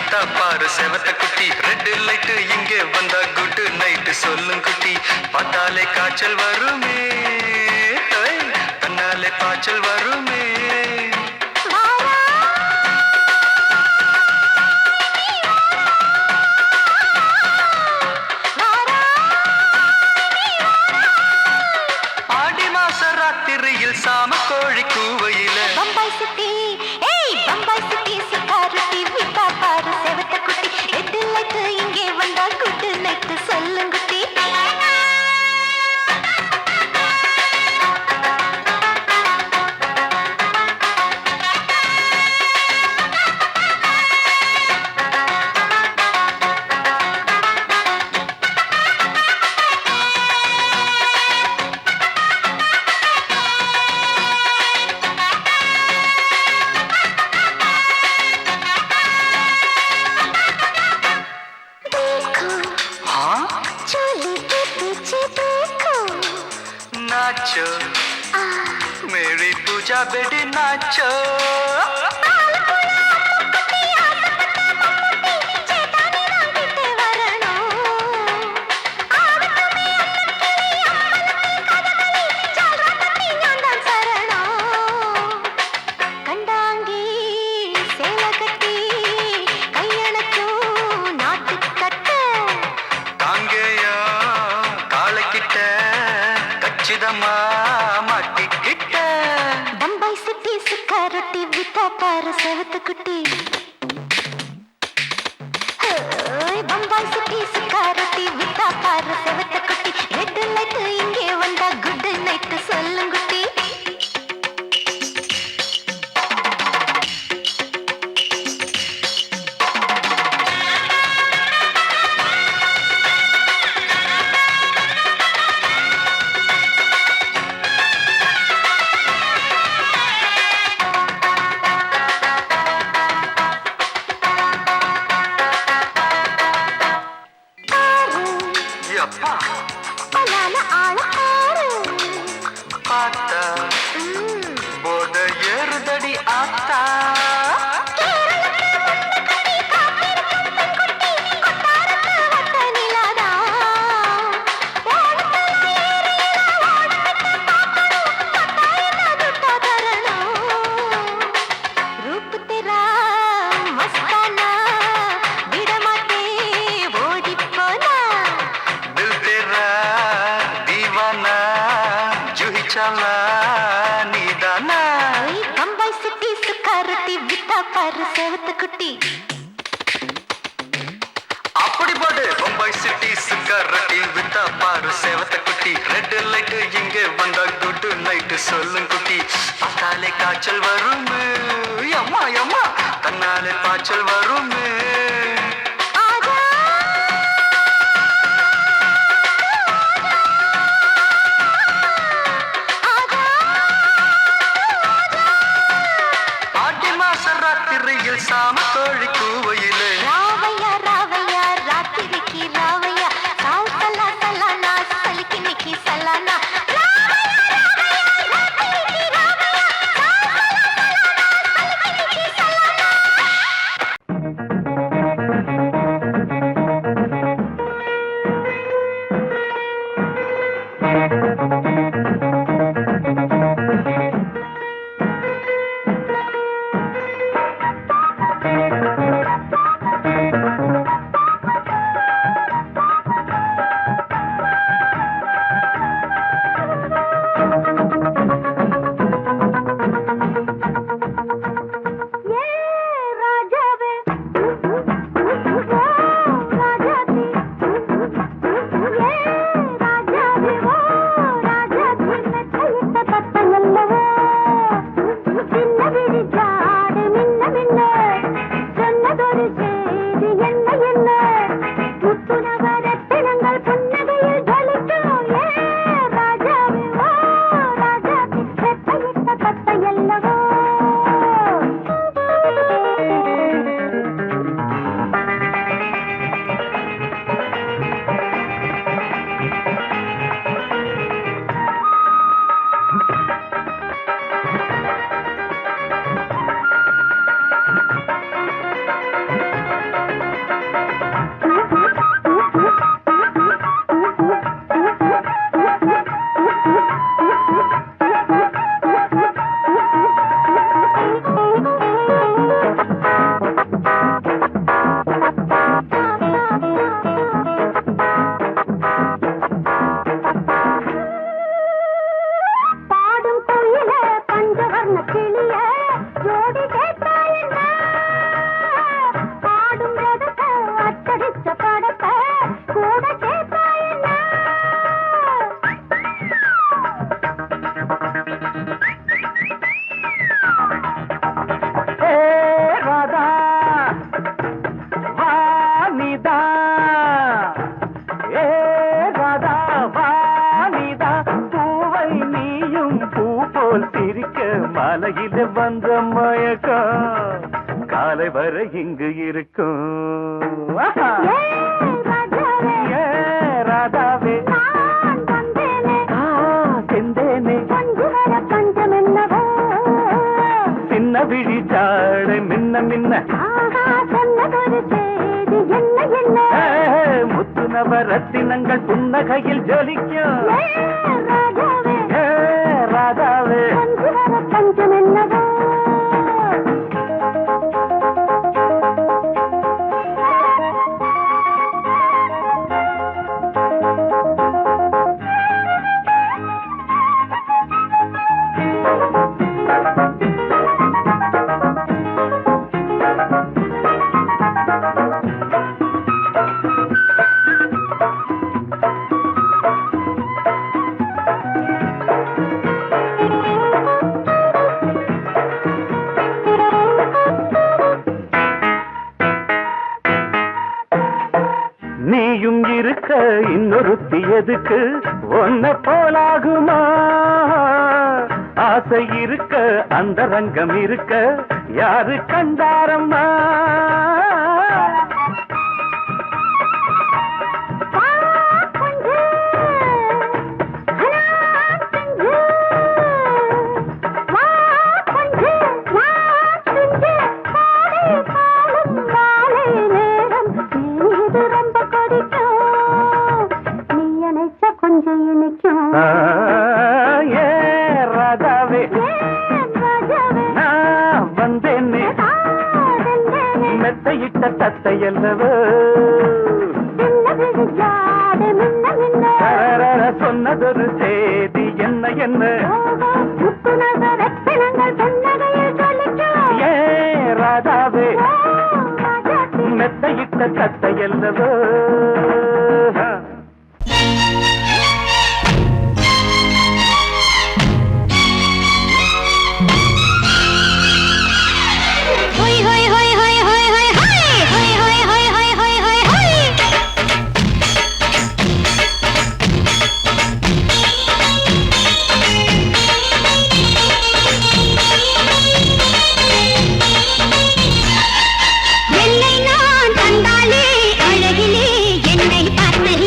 வித்தா பாரு செவத்த குட்டி. ரெட் லைட் இங்கே வந்தா குட் நைட் சொல்லும் குட்டி. பார்த்தாலே காய்ச்சல் வருமே, தன்னாலே பாய்ச்சல் வருமே. ஆடி மாச ராத்திரியில் சாம கோழி கூவையில பம்பாய் சிட்டி, ஏய் பம்பாய் சிட்டி சிக்காரத்தி வித்தா பாரு செவத்த குட்டி. ரெட் லைட் இங்கே வந்தா குட் நைட் சொல்லும் குட்டி. नाचो मेरी पूजा बेटी नाचो. மாட்டிக்கிட்ட பம்பாய் சிட்டி சிக்காரத்தி வித்தா பாரு செவத்த குட்டி. பம்பாய் சிட்டி சிக்காரத்தி வித்தா பாரு செவத்த குட்டி. ரெட் லைட் இங்கே வந்தா குட் நைட் சொல்லும் குட்டி. பார்த்தா போத ஏறுதடி ஆத்தா. பம்பாய் சிட்டி சிக்காரத்தி வித்தா பாரு செவத்த குட்டி. அப்படி போடு பம்பாய் சிட்டி சிக்காரத்தி வித்தா பாரு செவத்த குட்டி. ரெட் லைட் இங்கே வந்தா குட் நைட் சொல்லும் குட்டி. பார்த்தாலே காய்ச்சல் வருமே, அம்மா அம்மா தன்னாலே பாய்ச்சல் வருமே. ராத்திரியில் சாம கோழி கூவையிலே ராவையா ராவையா ராத்திரிக்கு ராவையா சால் சலா சலானா சலிக்கு நிக்கி சலானா. காலையில வந்த மயக்கம் காலை வரை இங்கு இருக்கும் ராதாவே செந்தேனே சின்ன விழி சாடை மின்ன மின்ன முத்து நவரத்தினங்கள் புன்னகையில் ஜொலிக்கும் ராதாவே பஞ்சம் என்னவோ நீயும் இருக்க இன்னொருத்தி எதுக்கு ஒன்ன போலாகுமா ஆசை இருக்க அந்த ரங்கம் இருக்க யாரு கண்டாரம்மா ராதாவே நான் வந்தேன்னே மெத்தையிட்ட தத்தையல்லவோ சொன்னதொரு செய்தி என்ன என்ன ராதாவே மெத்தையிட்ட தத்தையல்லவோ என்னை நான் தந்தாலே அழகிலே என்னை பார்த்து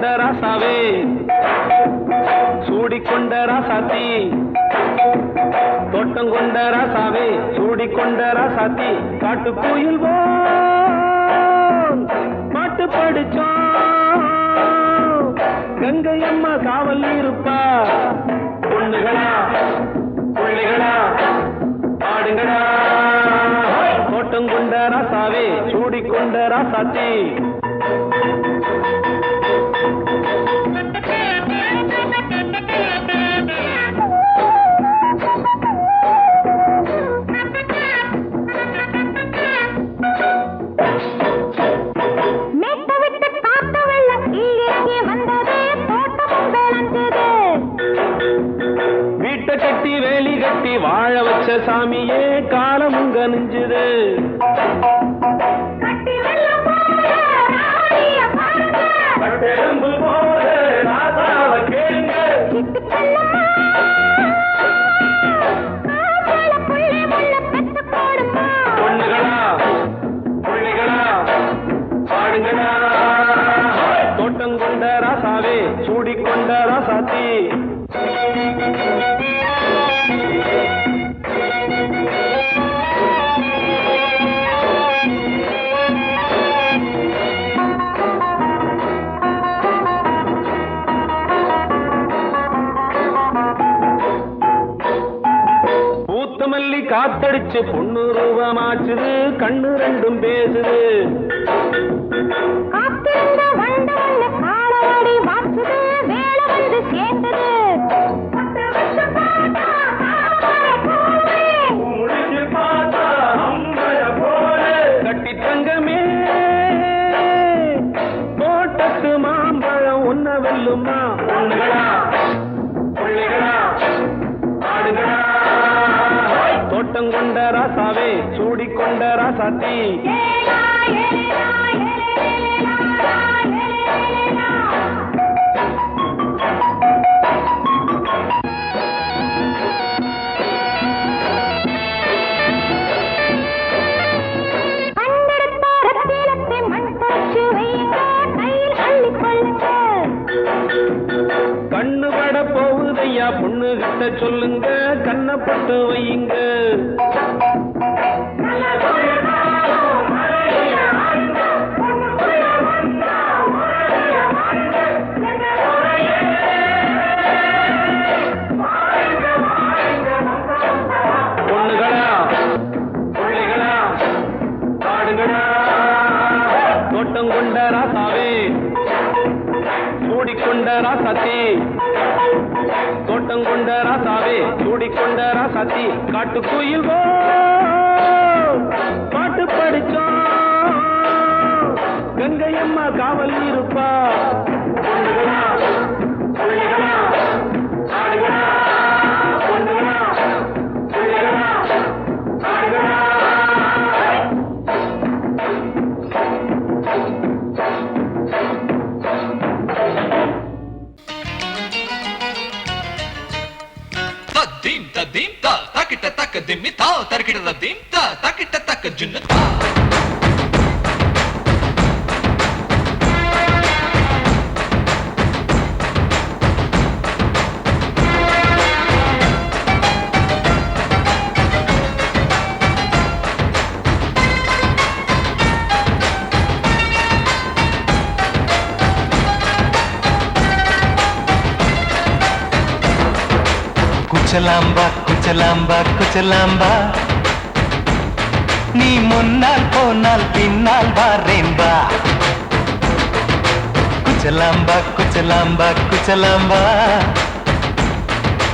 கொண்ட ராசாவே சூடிக்கொண்ட ராசாத்தி தோட்டம் கொண்ட ராசாவே சூடிக்கொண்ட ராசாத்தி காட்டு கோயில் பாட்டு படிச்சோம் கங்கை அம்மா காவல் இருப்பா பொண்ணுகளா புள்ளிகளா ஆடுங்களா தோட்டம் கொண்ட ராசாவே சூடிக்கொண்ட ராசாத்தி கட்டி வேலி கட்டி வாழ வச்ச சாமியே காலமுங்க நெஞ்சுது பொண்ணுகளா புள்ளிகளா பாடுங்களா தோட்டம் கொண்ட ராசாவே சூடிக்கொண்ட ராசாத்தி காத்தடிச்சு பொண்ணு ரூபமாச்சுது கண்ணு ரெண்டும் பேசுது கட்டி தங்கமே தோட்டத்து மாம்பழம் உன்ன வெல்லுமா பொண்ணுகளா புள்ளிகளா ஆடுகளா தோட்டம் கொண்ட ராசாவே சூடிக்கொண்ட ராசாத்தி கண்ணு பட போகுதையா பொண்ணு கிட்ட சொல்லுங்க கண்ணப்பட்டு வையுங்க பொண்ணுகளா புள்ளிகளா பாடுங்களா தோட்டம் கொண்ட ராசாவே சூடிக்கொண்ட ராசாத்தி தோட்டம் கொண்ட ராசாவே சூடிக்கொண்ட ராசாத்தி காட்டு கோயில் பாட்டு படிச்சோம் கங்கை அம்மா காவல் இருப்பா பொண்ணுகளா புள்ளிகளா ஆடுகளா பொண்ணுகளா புள்ளிகளா ஆடுகளா dim ta dim ta takita tak dim ta tarkita da dim ta takita tak junna ta குச்சலாம்பா குச்சலாம்பா குச்சலாம்பா நீ முன்னால் போனால் பின்னால் வாரேன்பா குச்சலாம்பா குச்சலாம்பா குச்சலாம்பா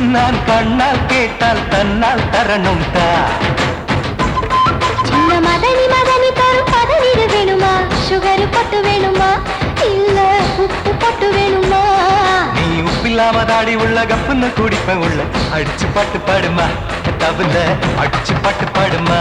நான் கண்ணால் கேட்டால் தன்னால் தரணும்டா சின்ன மதனி மதனி தரும் பதநீர் வேணுமா சுகர் பொட்டு வேணுமா இல்ல உப்பு பொட்டு வேணுமா நீ உப்பில்லாம தாடி உள்ள கப்புன்னு குடிப்ப உள்ள அடிச்சு பாட்டு பாடுமா தகுந்த அடிச்சு பாட்டு பாடுமா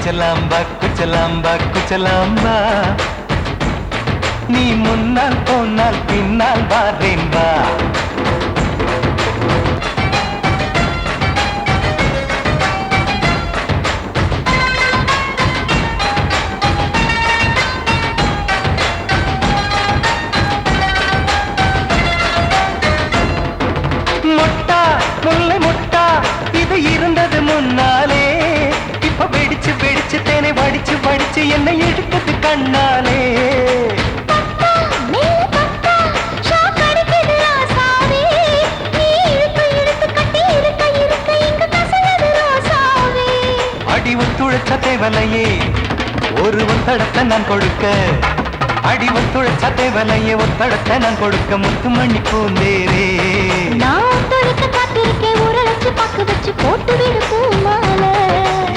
குச்சலாம்பா குச்சலாம்பா குச்சலாம்பா நீ முன்னால் போனால் பின்னால் வாரேன் வா முட்டா முல்லை முட்டா இது இருந்தது முன்னாலே இப்ப வெடிச்சு வெடிச்சு தேனை வடிச்சு வடிச்சு என்னை எடுத்தது கண்ணாலே அடி ஒத்துழைச்ச தேவலையே ஒரு ஒத்தடத்தை நான் கொடுக்க அடி ஒத்துழைச்ச தேவலையே ஒத்தடத்தை நான் கொடுக்க முத்துமணி பூந்தேரே நான் தொடுக்க காத்திருக்கேன் உரளைச்சு பக்கு வச்சு போட்டு விடு பூமாலை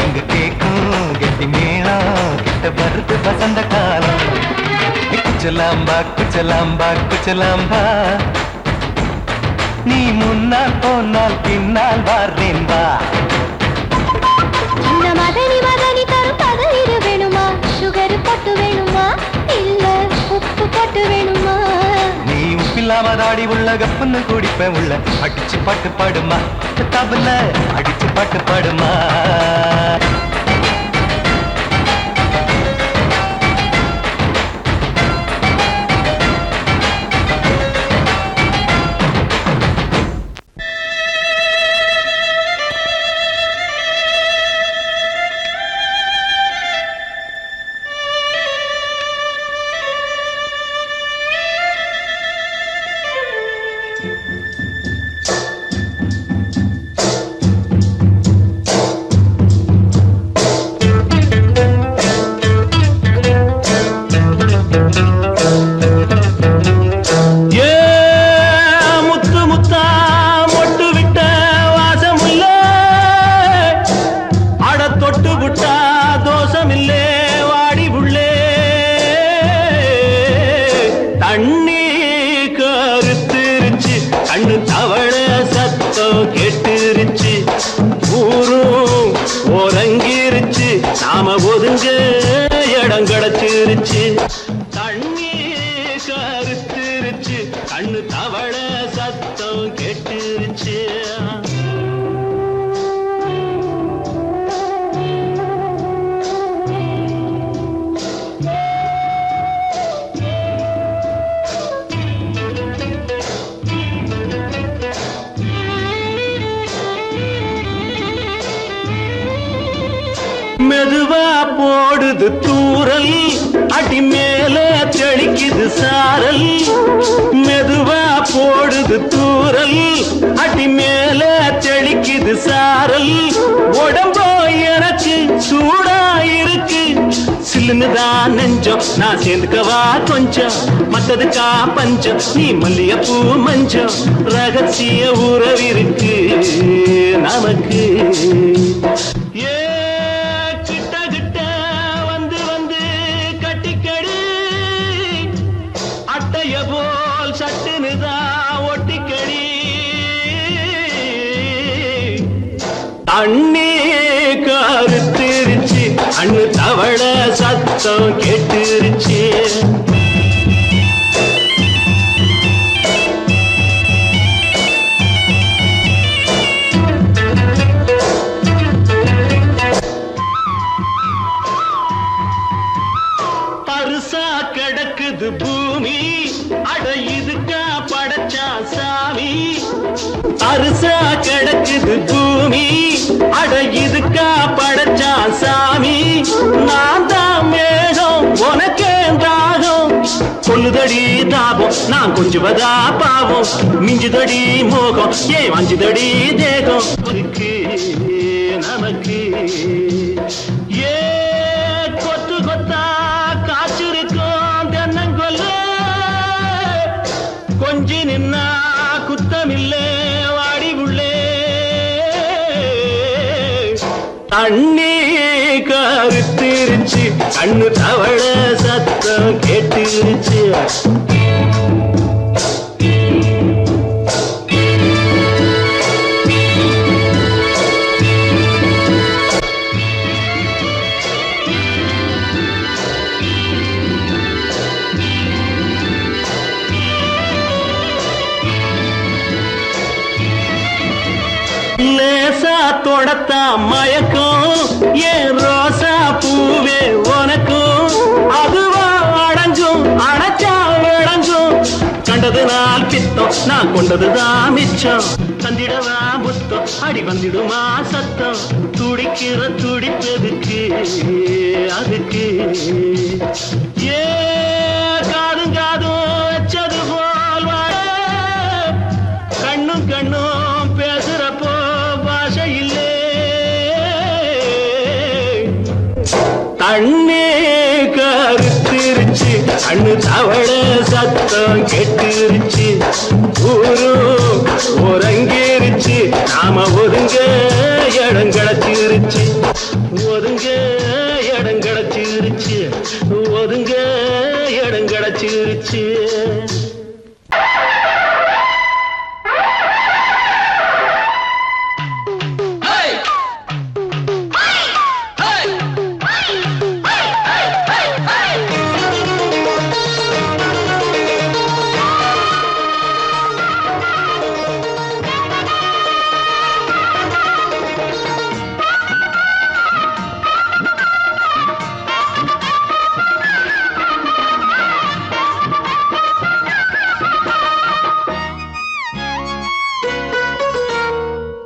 எங்க கேக்கும் கெட்டி மேளம் கிட்ட வருது வசந்த காலம் குச்சலாம்பா குச்சலாம்பா குச்சலாம்பா நீ முன்னால் போனால் பின்னால் வாரேன் வா இந்த மதனி மதனி தரும் பதநீர் வேணுமா சுகர் போட்டு வேணுமா இல்ல உப்பு போட்டு வேணுமா நீ உப்பில்லாம தாடி உள்ள கப்புன்னு குடிப்பேன் உள்ள அடிச்சு பாட்டு பாடுமா தபல அடிச்சு பாட்டு பாடுமா நாம ஒதுங்க இடம் கிடைச்சிருச்சு தண்ணி கருத்துருச்சு கண்ணு தவள சத்தம் கெட்டுருச்சு மெதுவா போடுது தூரல் அடி மேல தெளிக்குது சாரல் மெதுவா போடுது தூரல் அடி மேல தெளிக்குது சாரல் உடம்போ எனக்கு சூடா இருக்கு சில்லுன்னுதான் நெஞ்சம் நான் சேர்ந்துக்கவா கொஞ்சம் மத்ததுக்கா பஞ்சம் நீ மல்லிகைப்பூ மஞ்சம் ரகசிய உறவிருக்கு நமக்கு போல் சட்டுனுதா ஒட்டிக்கடி தண்ணி கருத்துருச்சு அண்ணு தவள சத்தம் கேட்டுருச்சு பருசா கிடக்குது பூமி அட இதுக்கா படைச்சா சாமி அரிசா கிடக்குது பூமி அட இதுக்கா படைச்சா சாமி நான் தான் மேகம் உனக்கே தாகம் கொல்லுதடி தாபம் நான் கொஞ்சுவதா பாவம் மிஞ்சுதடி மோகம் ஏன் வஞ்சுதடி தேகம் இருக்கு நமக்கு ஏ கொத்து கொத்தா காய்ச்சிருக்கும் தென்னங்கொல்ல கொஞ்சி நின்னா குத்தமில்லே வாடி உள்ளே தண்ணி கருத்திருச்சு கண்ணு தவள சத்தம் கேட்டுருச்சு தொடத்தான் மயக்கம் ஏன் ரோசா பூவே உனக்கும் அதுவா அடங்கும் அடைச்சா விளங்கும் கண்டது நாள் பித்தம் நான் கொண்டதுதான் மிச்சம் தந்திடவா புத்தம் அடி வந்திடுமா சத்தம் துடிக்கிற துடிப்பதுக்கு அதுக்கு ஏ காதும் காதும் வச்சது போல் வாழ கண்ணும் கண்ணும் பேசுறப்போ பாஷை இல்லே தண்ணே கருத்திருச்சு கண்ணு தவள சத்தம் கெட்டுருச்சு ஊரும் உறங்கிருச்சு நாம ஒதுங்க இடம் கிடைச்சிருச்சு ஒதுங்க இடம் கிடைச்சிருச்சு ஒதுங்க இடம் கிடைச்சிருச்சு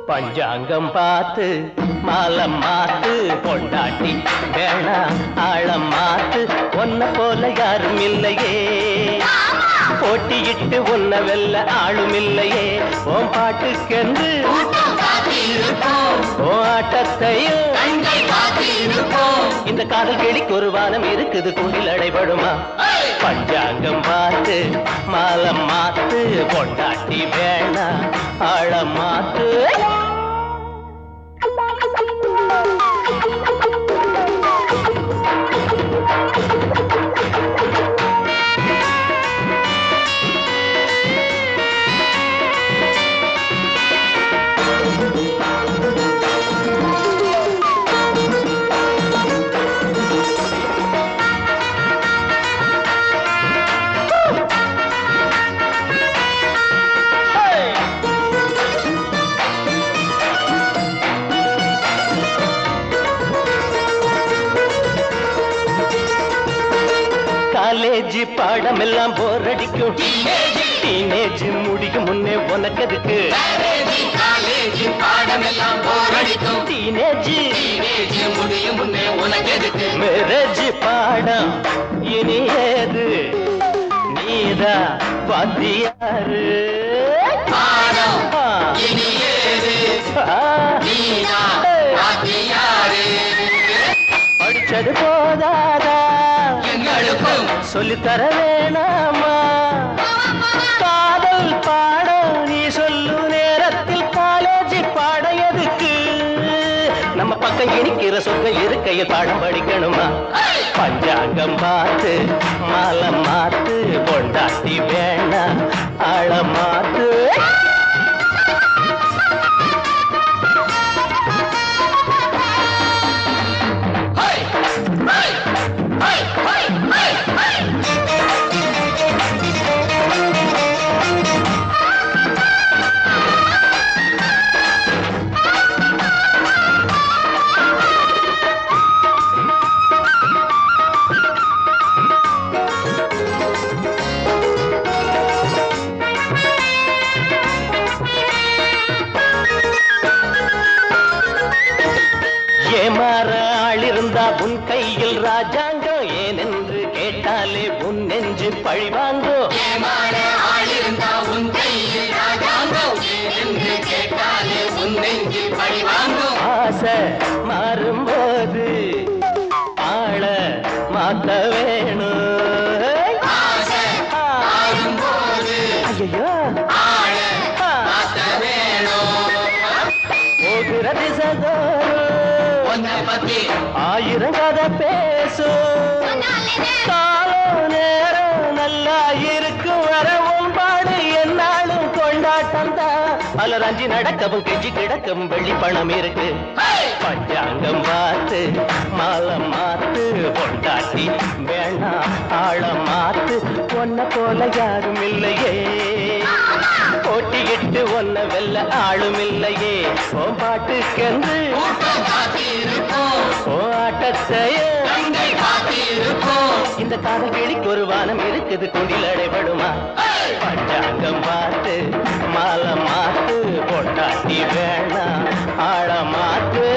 பஞ்சாங்கம் பார்த்து மாலம் மாத்து பொண்டாட்டி வேணா ஆழம் மாத்து ஒன்ன போல யாரும் இல்லையே போட்டியிட்டு ஒன்ன வெல்ல ஆளும் இல்லையே ஓம் பாட்டுக்கென்று ஓ ஆட்டத்தையும் இந்த காதல் கிளிக்கு ஒரு வானம் இருக்குது கூண்டில் அடைபடுமா பஞ்சாங்கம் பார்த்து மாலம் மாத்து பொண்டாட்டி வேணா ஆழம் மாத்து காலேஜ் பாடம் எல்லாம் போர் அடிக்கும் டீனேஜ் முடிக்கும் முன்னே உனக்கு எதுக்கு காலேஜ் பாடம் எல்லாம் போர் அடிக்கும் டீனேஜ் முடியும் முன்னே உனக்கு எதுக்கு மேரேஜ் பாடம் இனி ஏது நீதா பாத்தியாரு பாடம் இனி ஏது நீதா பாத்தியாரு படிச்சது போதாதா சொல்லித்தர வேணாமா காதல் பாடம் நீ சொல்லு நேரத்தில் காலேஜ் பாட எதுக்கு நம்ம பக்கம் இனிக்கிற சொற்க இருக்கையில் பாடம் படிக்கணுமா பஞ்சாங்கம் பார்த்து மாலம் மாத்து பொண்டாட்டி வேணா ஆழம் மாத்து ஏமாற ஆளிருந்தா உன் கையில் ராஜாங்கம் ஏனென்று கேட்டாலே உன் நெஞ்சு பழிவாங்கோ ஏமாற ஆளிருந்தா உன் கையில் ராஜாங்கம் ஏனென்று கேட்டாலே உன் நெஞ்சு பழிவாங்கோ ஆசை மாறும்போது ஆள மாத்த வேணும் ஆசை மாறும்போது ஐயோ ஆள மாத்த வேணும் போகிற திசைதோறும் ஆயிரம் கதை பேசும் காலம் நேரம் நல்லா இருக்கும் வரவும் பாடு என்னாலும் கொண்டாட்டம் தான் பலரஞ்சி நடக்கவும் கெஞ்சி கிடக்கவும் வெள்ளி பணம் இருக்கு பஞ்சாங்கம் பார்த்து மாலம் மாத்து பொண்டாட்டி வேணா ஆழம் மாத்து ஒன்ன போல யாரும் இல்லையே போட்டியிட்டு ஒன்ன வெல்ல ஆளும் இல்லையே ஓ பாட்டுக்கென்று ஓ ஆட்டத்தையே இந்த காதல் கிளிக்கு ஒரு வானம் இருக்குது குண்டில் அடைபடுமா பஞ்சாங்கம் பார்த்து மாலை மாத்து பொட்டாட்டி வேணா ஆழ மாத்து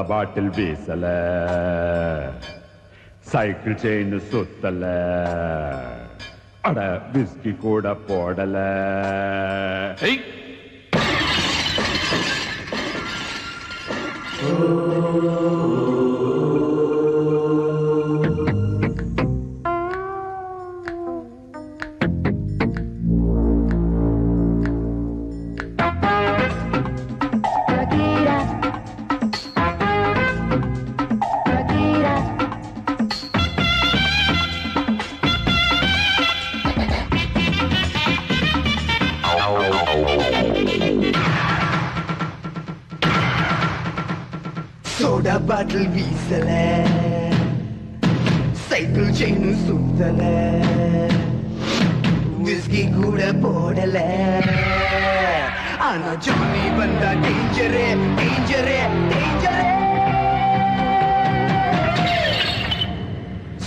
பாட்டில் வீசல சைக்கிள் செயின் சுத்தல அட விஸ்கி கூட போடல பாட்டில் வீசல சைக்கிள் செயின் சுத்தல விஸ்கி கூட போடல ஆனா ஜானி வந்தா டேஞ்சரே டேஞ்சரே டேஞ்சரே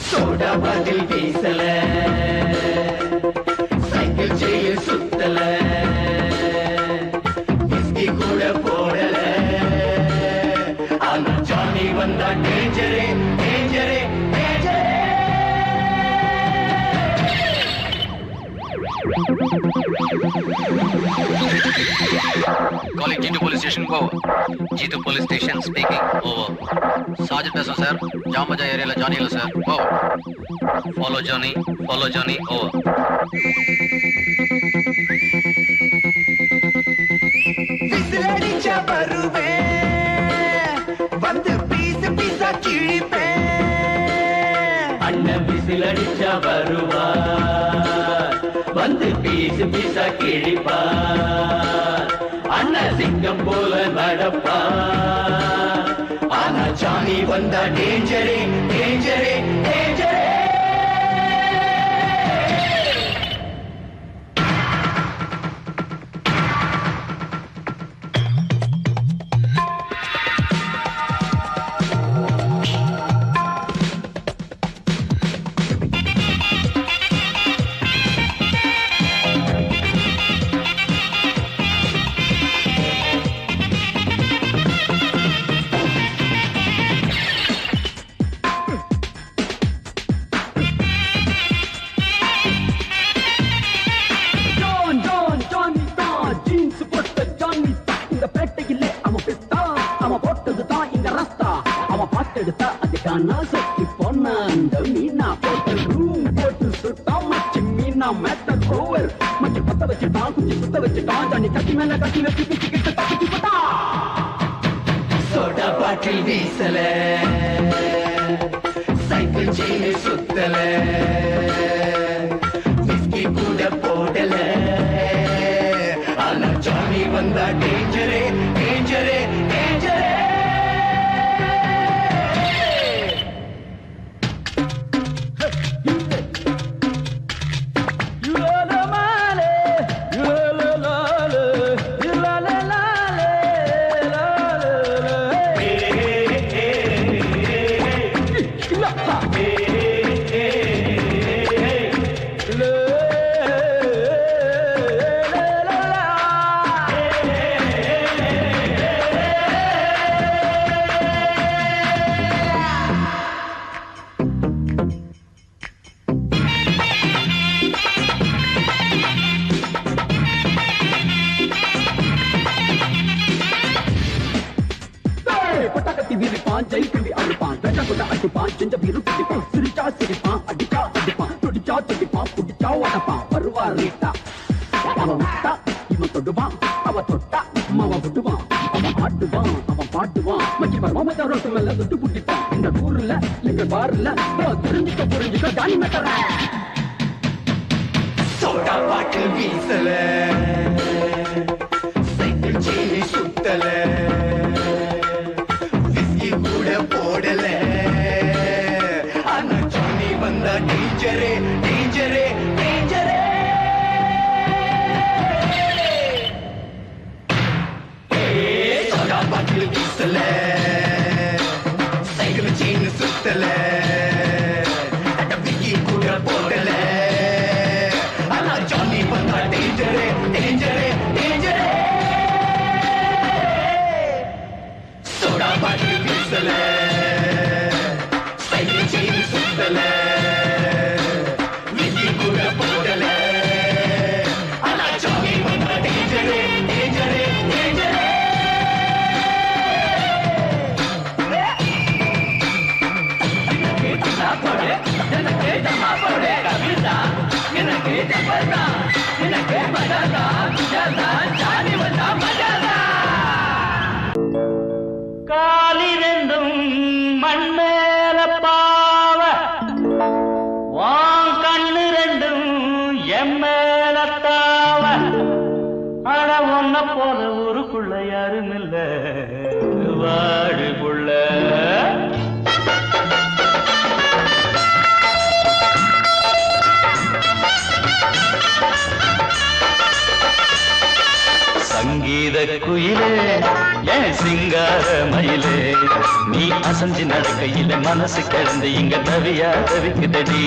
சோடா பாட்டில் வீசல சைக்கிள் செயின் சுத்தல விஸ்கி கூட போடல ஆனா ஜானி வந்தா டேஞ்சரே டேஞ்சரே டேஞ்சரே Calling G2 police station, over. G2 police station speaking, over. Sergeant Peso sir, Jamaja area la Johnny sir, over. Follow Johnny, over. விசிலடிச்சா வருவேன் வந்து பீஸ் பீஸா கிழிப்பேன் அண்ணன் விசிலடிச்சா வருவா வந்து பீஸ் பீஸா கிழிப்பா அண்ணன் சிங்கம் போல நடப்பா ஆனா ஜானி வந்தா டேஞ்சரே டேஞ்சரே டேஞ்சரே சோடா பாட்டில் வீசல சைக்கிள் செயின் சுத்தல விஸ்கி கூட போடல ஆனா ஜானி வந்தா டேஞ்சரே டேஞ்சரே டேஞ்சரே சோடா பாட்டில் வீசல சைக்கிள் செயின் சுத்தல விஸ்கி கூட போடல ஆனா ஜானி வந்தா டேஞ்சரே டேஞ்சரே டேஞ்சரே சோடா பாட்டில் வீசல சைக்கிள் செயின் சுத்தல விஸ்கி கூட போடல ஆனா ஜானி வந்தா டேஞ்சரே டேஞ்சரே டேஞ்சரே சோடா பாட்டில் வீசல சைக்கிள் செயின் சுத்தல விஸ்கி கூட போடல ஆனா ஜானி வந்தா டேஞ்சரே டேஞ்சரே டேஞ்சரே காலிரெண்டும் மண்மேல பாவ வான் கண்ணு ரெண்டும் எம்மேல தாவ அட ஒன்ன போல ஊருக்குள்ள யாரும் இல்ல வாழுக்குள்ள குயிலே ஏன் சிங்கார மயிலே நீ அசஞ்சு நடக்கையில மனசு கிடந்து இங்க தவியா தவிக்குதடி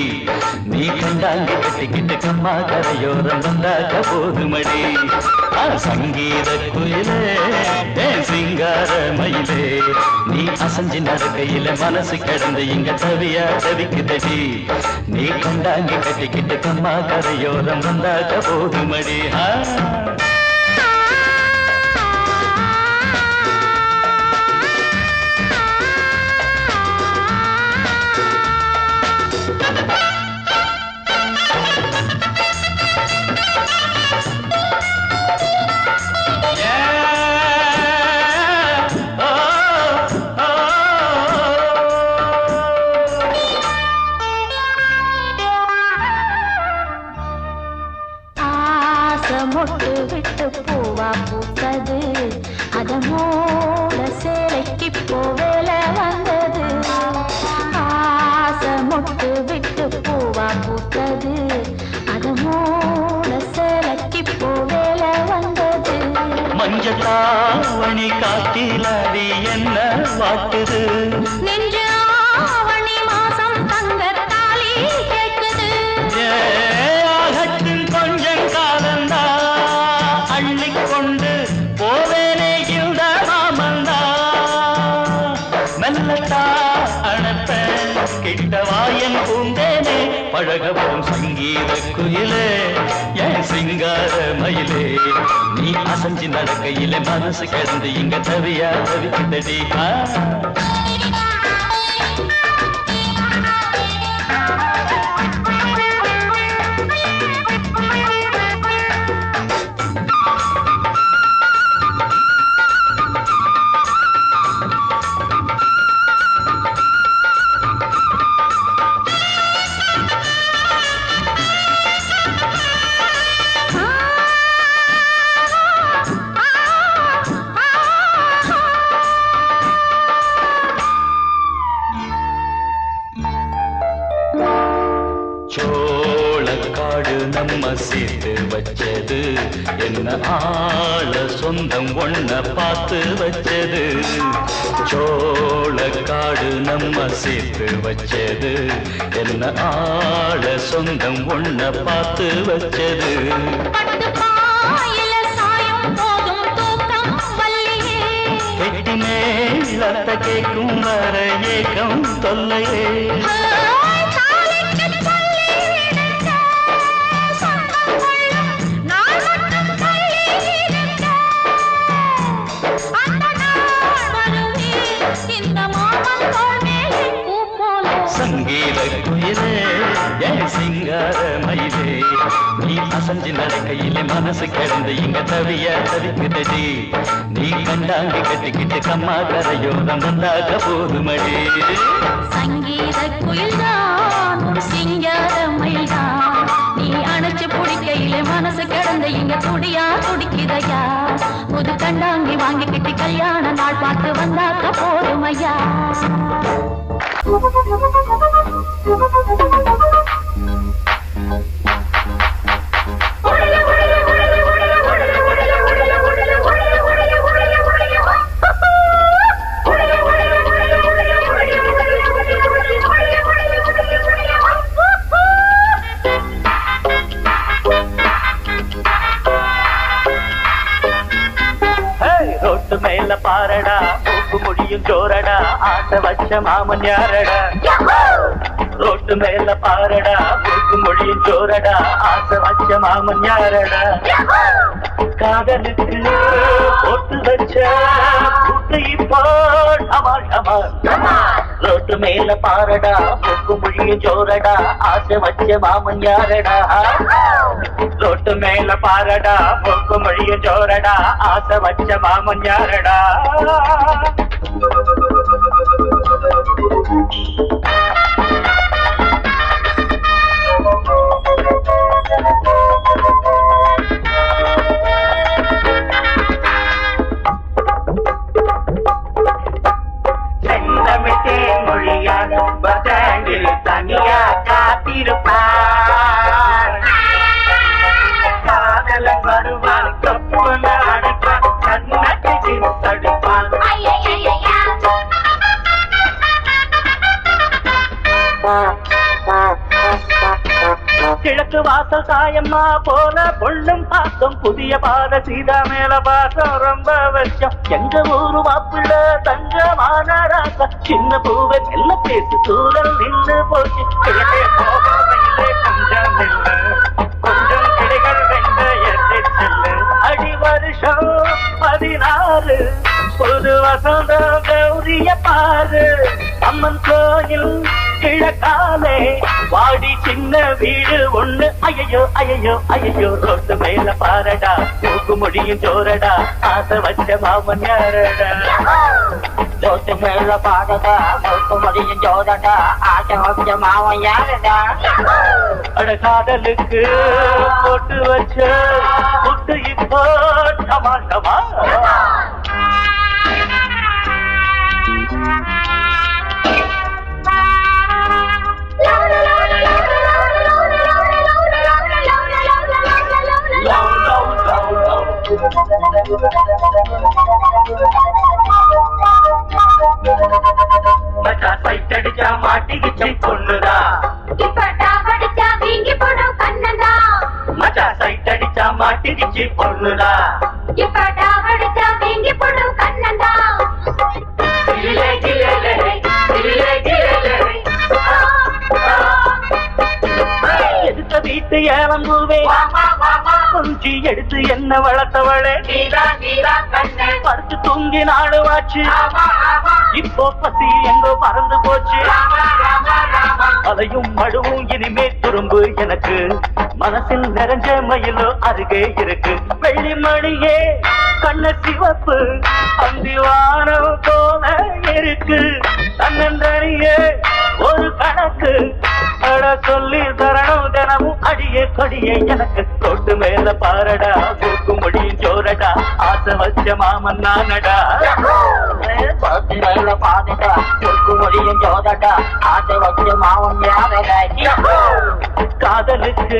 நீ கண்டாங்கி கட்டிக்கிட்டு கம்மா கரையோரம் வந்தாக்க போதுமடி சங்கீத குயிலே ஏன் சிங்கார மயிலே நீ அசஞ்சு நடக்கையில மனசு கிடந்து இங்க தவியா தவிக்குதடி நீ கண்டாங்கி கட்டிக்கிட்டு கம்மா கரையோரம் வந்தாக்க போதுமடி மொட்டு விட்டு பூவா பூத்தது அதமோட சேலைக்கு போவேல வந்தது ஆசை மொட்டு விட்டு பூவா பூத்தது அதமோட சேலைக்கு போவேல வந்தது மஞ்சத்தாவணி காட்டிலாடி என்ன வாட்டுது நெஞ்சு ஆவணி மாசம் தங்க தாலி கேட்குது கொஞ்சம் காலந்தா அள்ளிக்கொண்டு போவேனே இந்த மாமந்தா மெல்லத்தா அணப்ப கிட்டவாயன் பூந்தேனே பழகவும் சங்கீத குயிலே ஏன் சிங்கார மயிலே நீ அசஞ்சு நடக்கையில மனசு கிடந்து இங்க தவியா தவிக்குதடி சோளக்காடு நம்ம சேர்த்து வச்சது என்ன ஆள சொந்தம் ஒன்ன பார்த்து வச்சது சோளக்காடு நம்ம சேர்த்து வச்சது என்ன ஆள சொந்தம் ஒன்ன பார்த்து வச்சது கெட்டி மேலத்த கேட்கும் வர ஏக்கம் தொல்லையே சங்கீத குயிலே ஏன் சிங்கார மயிலே நீ அசஞ்சு நடக்கையிலே மனசு கிடந்து இங்க தவிய தவிக்குதடி நீ கண்டாங்கி கட்டிக்கிட்டு கம்மா கரையோரம் வந்தாக போதுமடி சங்கீத குயில்தான் சிங்கார மயில்தான் நீ அணைச்சு பிடிக்கையிலே மனசு கிடந்து இங்க துடியா துடிக்குதையா புது கண்டாங்கி வாங்கிக்கிட்டு கல்யாண நாள் பார்த்து வந்தாக்க போதுமையா ரோட்டு மேல பாரடா மூக்கு முடியும் ஜோரடா ஆட்ட வச்ச மாமன் யாரடா ரோட்டு மேல பாரடா மூக்கு முடியும் ஜோரடா ஆட்ட வச்ச மாமன் யாரடா காதலுக்கு போட்டு வச்ச புட்டை போல் அமால் அமால் ரோட்டு மேல பாரடா மூக்கு முடியும் ஜோரடா ஆட்ட வச்ச மாமன் யாரடா ரோட்டு மேல பாரடா மூக்கு முடியும் ஜோரடா ஆசை வச்ச மாமன் யாரடா செந்தமிட்டே மொழியால் பதாங்கில் தனியா காத்திருப்பார் காதலன் வருவான் கப்பல அடப்பான் கிழக்கு வாசல் தாயம்மா போல பொண்ணும் பாசம் புதிய பாத சீதா மேல பாசம் ரொம்ப வருஷம் எங்க ஊரு மாப்பிள்ள தங்கமான ராசா சின்ன பூவை செல்ல பேசு தூரல் நின்று போச்சு கிழக்கே போகவில்லை கொஞ்சம் நில்லு கொஞ்சம் கிளைகள் வெண்ட எண்ணி செல்லு அடி வருஷம் 16 புது வசந்தம் கௌரிய பாரு அம்மன் கோயில் கிழக்காலே வாடி சின்ன வீடு ஒண்ணு ஐயோ ஐயோ ஐயோ ரோட்டு மேல பாரடா தூக்கு முடியும் ஜோரடா ஆசை வச்ச மாமன் யாரடா ரோட்டு மேல பாரடா தூக்கு முடியும் ஜோரடா ஆசை வச்ச மாமன் யாரடா அட காதலுக்கு போட்டு வச்ச புட்டு இப்போ டமால் டமால் மச்சா சைட் அடிச்சா மாட்டிக்கிச்சு பொண்ணுதா மச்சா சைட் அடிச்சா மாட்டிக்கிச்சு பொண்ணுதா எடுத்த வீட்டு ஏலம்பூவே கொஞ்சி எடுத்து என்ன வளர்த்தவளே படுத்து தூங்கி நாடுவாச்சு இப்போ பசி எங்கோ பறந்து போச்சு அலையும் மழுவும் இனிமே துரும்பு எனக்கு மனசில் நிறைஞ்ச மயிலோ அருகே இருக்கு வெள்ளி மணியே கண்ண சிவப்பு அந்திவானம் போல இருக்கு தன்னந்தனியே ஒரு கணக்கு அட சொல்லி தரணும் தினமும் அடியே கொடியே எனக்கு தொட்டு மேல பாரடா தூக்கு முடியும் ஜோரடா ஆசை வச்ச மாமன் நானடா தொட்டு மேல பாரடா தூக்கு முடியும் ஜோரடா ஆசை வச்ச மாமன் யாரடா காதலுக்கு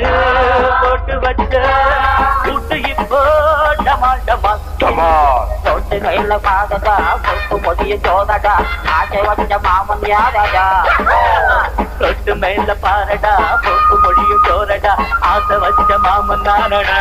போட்டு வச்ச கூட்டு இப்போ டமால் டமால் டமால் தொட்டு மேல பாரடா தூக்கு முடியும் ஜோரடா ஆசை வச்ச மாமன் யாரடா தொட்டு மேல பாரடா போக்கு மொழியும் ஜோரடா ஆசை வச்ச மாமன் நானடா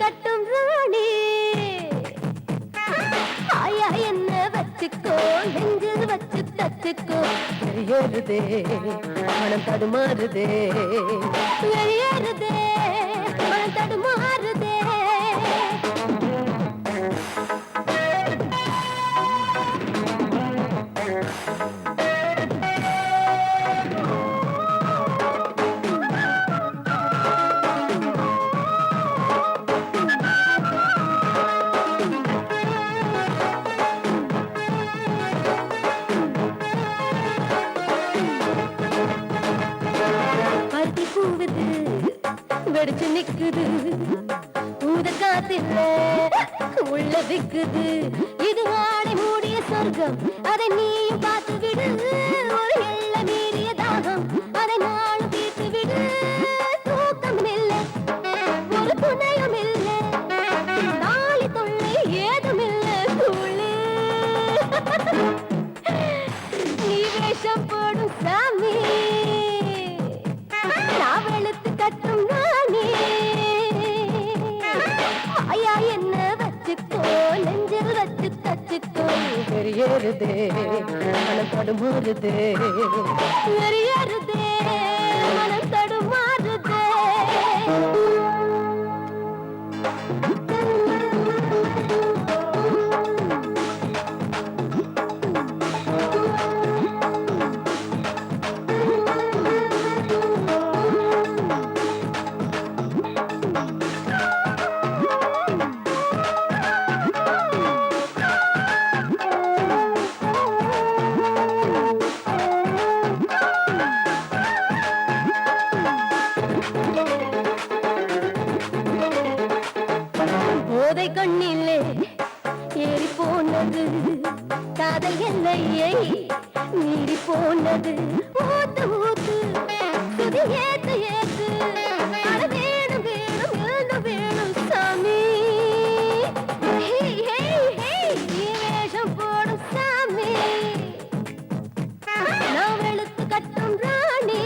கட்டும் ராணி ஆயா என்ன வச்சுக்கோ நெஞ்சில் வச்சு தச்சுக்கோ வெளியேறுதே மனம் தடுமாறுதே வெளியேறுதே மனம் தடுமாறுதே வெடிச்சு நிக்குது ஊத காத்தில்ல உள்ள விக்குது இது ஆடை மூடிய சொர்க்கம் அதை நீயும் பார்த்து விடு ஒரு எல்ல மீறிய தாகம் அதை நானும் தீர்த்து விடு தூக்கம் இல்லை ஒரு துணையும் இல்லை நாளி தொல்லை ஏதும் இல்லை துளி நீ வேஷம் போடும் சாமி நான் வெளுத்து கட்டும் ராணி ஆயா என்ன வச்சுக்கோ நெஞ்சில் வச்சு தச்சுக்கோ வெறியேறுதே மனம் தடுமாறுதே வெறியேறுதே மனம் தடுமாறுதே போதை கண்ணிலே ஏறி போனது காதல் எல்லையை மீறி போனது ஊத்து ஊத்து சுதி ஏத்து ஏத்து அட வேணும் வேணும் என்ன வேணும் சாமி ஹே ஹே ஹே நீ வேஷம் போடும் சாமி நான் வெளுத்து கட்டும் ராணி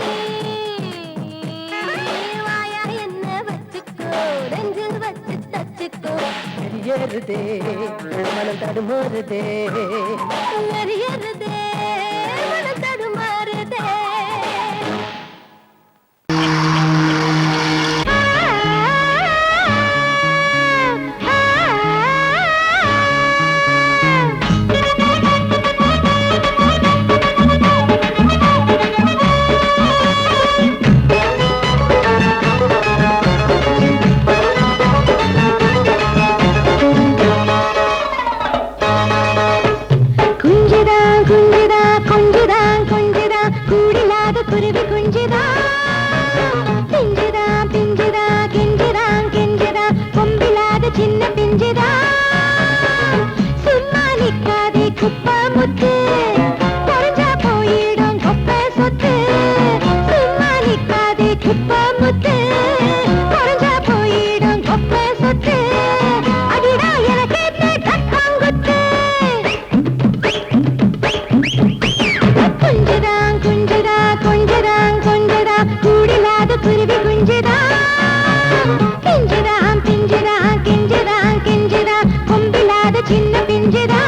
வாயா என்ன வச்சுக்கோ நெஞ்சில் வச்சு தச்சுக்கோ எரியறதே மனம் தடுமாறுதே எரியறதே மனம் தடுமாறுதே குருவி குஞ்சுதா பிஞ்சுதா பிஞ்சுதா கெஞ்சுதா கெஞ்சுதா கொம்பிலாத சின்ன பிஞ்சுதா சும்மா நிக்காதே குப்பா முத்து குறைஞ்சா போயிடும் கொப்பை சொத்து சும்மா நிக்காதே குப்பா முத்து குறைஞ்சா போயிடும் கொப்பை சொத்து அடிடா எனக்கு கட்டாங்குத்து குஞ்சுதான் குஞ்சுதா கொஞ்சதான் கொஞ்சதா கூடிலாத குருவி குஞ்சுதா பிஞ்சுதா பிஞ்சுதா கெஞ்சுதா கெஞ்சுதா கொம்பிலாத சின்ன பிஞ்சுதா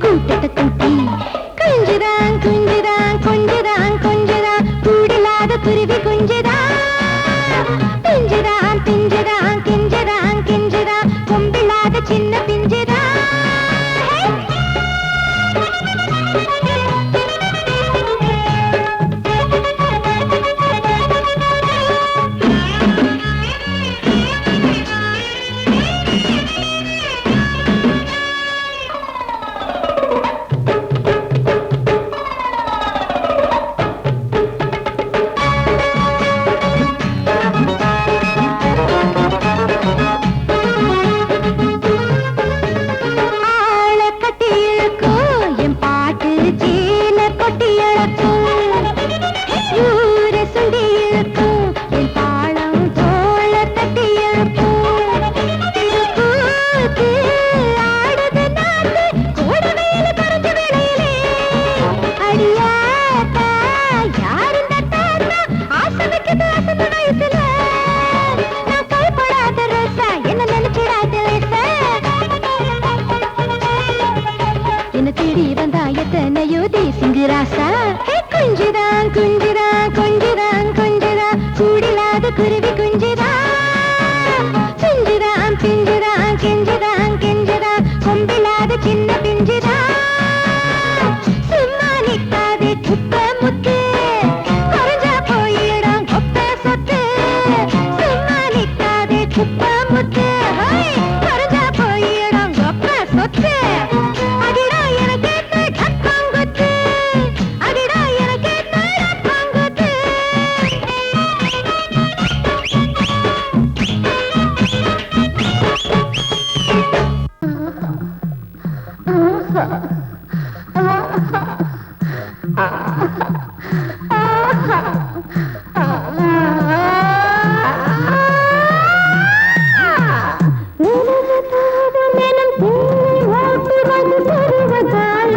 கூட்டத்தை கூட்டி குஞ்சுதான் குஞ்சுதான் கொஞ்சதான் கொஞ்சதா கூடிலாத குருவி குஞ்சுதா பிஞ்சுதான் பிஞ்சுதான் கெஞ்சுதான் கெஞ்சுதா கொம்பிலாத சின்ன பிஞ்சுதா குஞ்சுதான் குஞ்சுதான் கொஞ்சதான் கொஞ்சதா கூடிலாத குருவி குஞ்சுதா பிஞ்சுதான் பிஞ்சுதான் கெஞ்சுதான் கெஞ்சதா கொம்பிலாத சின்ன பிஞ்சுதா சும்மா நிக்காதே குப்பை முத்து குறைஞ்சா போயிடும் கொப்பை சொத்து சும்மா நிக்காதே குப்பை முத்து குறைஞ்சா போயிடும் கொப்பை சொத்து அடிடா எனக்கு கட்டாங்குத்து அடிடா எனக்கு கட்டாங்குத்து மனம் ஓட்டுவது பருவகாலம்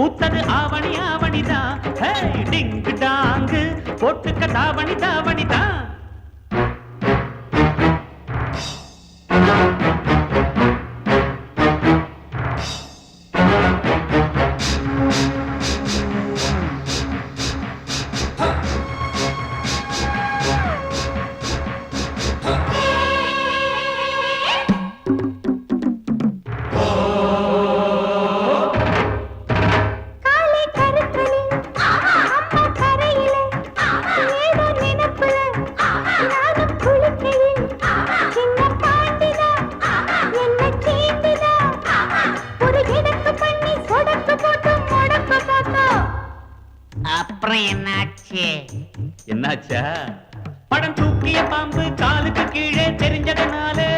பூத்தது ஆவணி ஆவணிதான். ஹே டிங்கு டாங்கு போட்டுக்க தாவணி தாவணிதான். அப்புறம் என்னாச்சு? என்னாச்சா? படம் தூக்கிய பாம்பு காலுக்கு கீழே தெரிஞ்சதனாலே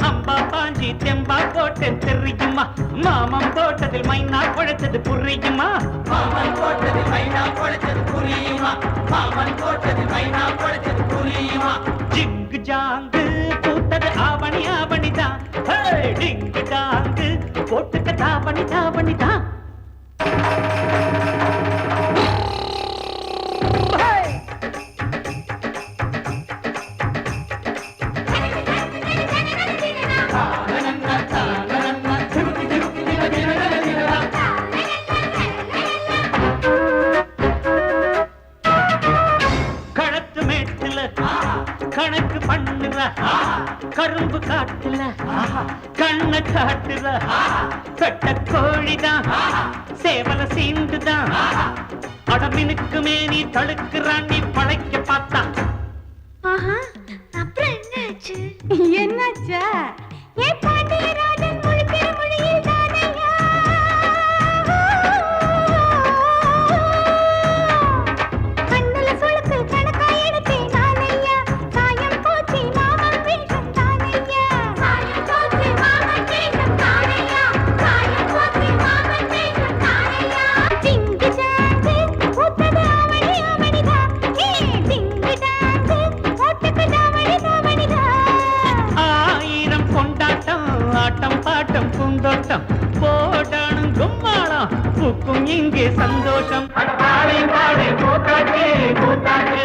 அம்பா பாஞ்சி தெம்பா போட்டு தெரியுமா? மாமன் தோட்டத்தில் மைனா குழைச்சது புரியுமா? மாமன் தோட்டத்தில் மைனா குழைச்சது புரியுமா? மாமன் தோட்டத்தில் மைனா குழைச்சது புரியுமா? ஜிங்கு ஜாங்கு பூத்தது ஆவணி ஆவணிதான். டிங்கு டாங்கு போட்டுக்க தாவணி தாவணிதான். களத்து மேட்டுல கணக்கு பண்ணுற கரும்பு காட்டுல கண்ண காட்டுற கட்ட கோழிதான் சேவல சீண்டுதான். அடமினுக்கு மேனி தழுக்குறான் நீ பழைக்க பார்த்தா. அப்புறம் என்னாச்சு? என்னாச்சா? ஏ பாண்டியராஜன் முழுக்கிற மொழியில் தானையா கண்ணுல சுளுக்கு கணக்கா எடுத்தேன் நானையா. சாயம் போச்சு மாமன் வேஷம் தானையா. சாயம் போச்சு மாமன் வேஷம் தானையா. சாயம் போச்சு மாமன் வேஷம் தானையா. டிங்கு டாங்கு பூத்தது ஆவணி ஆவணிதான். ஏ டிங்கு டாங்கு போட்டுக்கு தாவணி தாவணிதான். ஆயிரம் கொண்டாட்டம் ஆட்டம் பாட்டம் பூந்தோட்டம் போடானும் கும்மாளம் பூக்கும் இங்கே சந்தோஷம். பாடி பாடி கூத்தாச்சு கூத்தாச்சு